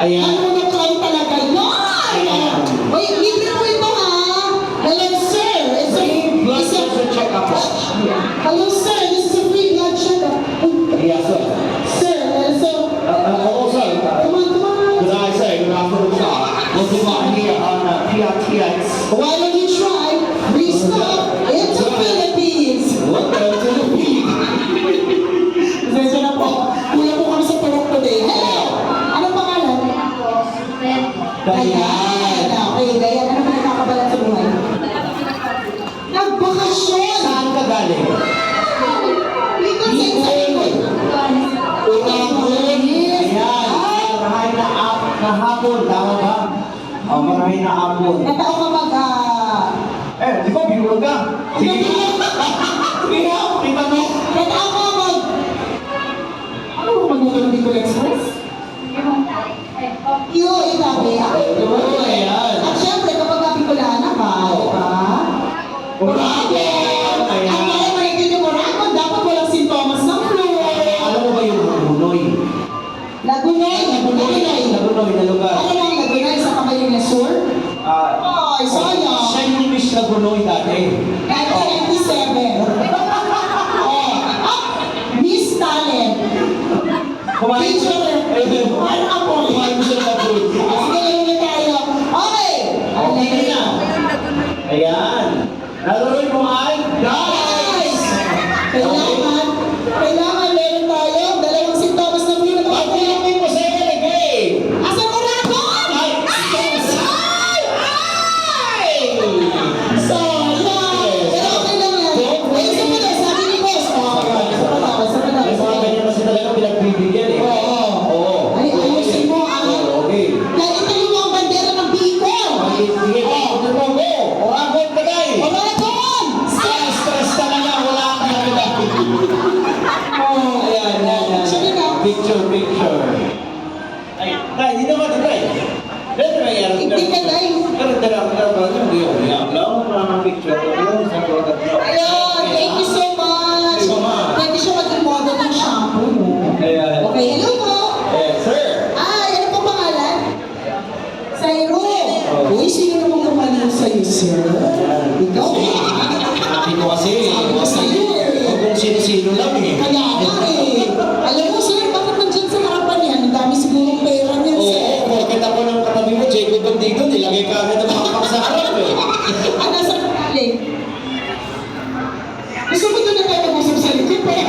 Ayan. Ano na try talaga yun? Ayan. Uy, libre po ito ha. Hello sir. It's a Blood pressure check-up. Hello sir, this is a free blood check-up. Yes, sir. Sir, so, Also, come on. could I say, good afternoon, sir. Looking right here on PRTX. Why don't you try? Restop into Philippines. Welcome to the Philippines. Pasensya na po. Kuya po kami sa turok today. Hello! Anong pangalan? Dayan. Okay, Dayan. Ano ba nakakabalat sa buhay? Nagbakasyon! Saan ka galing? Dito sa Ikot. Ayan. Marahay na hapon. Tama ba? Marahay na hapon. Natao ka mag... Di ba biro ka? Sige. Sige nga, kita mo. Natao ka mag... Ano mo magmukha ng Bicol Express? Itabi. Oo, ayan. At syempre, kapag Bicolana ka, di ba? Ayan. Ang mga marigil yung Moragon, dapat walang sintomas ng flu. Alam mo ba yung Lagunoy? Lagunoy Na lugar. Ano lang Lagunoy sa Camarines Sur? Ay, sayang. Siya yung Miss Lagunoy dati. 1997. Oh, Miss Talent. Kumain ko Picture. Ano ako? Kumain ko siya Lagunoy. Sige, na tayo. Okay. Okay na. Ayan. Lagunoy mo ay Guys! Kailangan meron tayo dalawang sintomas ng flu na Bakit hindi mo sa ilagay? Asan ko na ako? Ay! So, yeah. Pero okay lang yan. Ay, isa pa daw, sabi ni Boss. Isa pa daw. May mga ganyan kasi talaga pinagbibigyan eh. Oo. Ay, ayusin mo ang... Okay. Dahil itayo mo ang bandera ng Bicol. Sige, pagod mo go. Orangon ka guys. Oregon! Stress talaga. Wala ka na Oh, Ayan. Sige na. Picture. Ay, hindi naman, Dre. Hindi ka, Day. Ayun, thank you so much. Pwede siya maging model ng shampoo mo. Ayan. Okay, hello po. Sir. Ay, ano pong pangalan? Sairo. Uy, sino namang kumaliw sa'yo, sir? Ikaw? Sabi ko kasi, Sabi ko sa'yo eh. kung sino-sino lang eh. Kaya nga eh. Alam mo, sir, bakit nandyan sa harapan yan? Ang dami sigurong pera niyan, Oo, sir. porket ako ng katabi mo, Jacob Bandido, nilagay ka agad ang mga pagsarap eh. Ano sa galing? Gusto mo doon na tayo mag-usap sa likod, eh?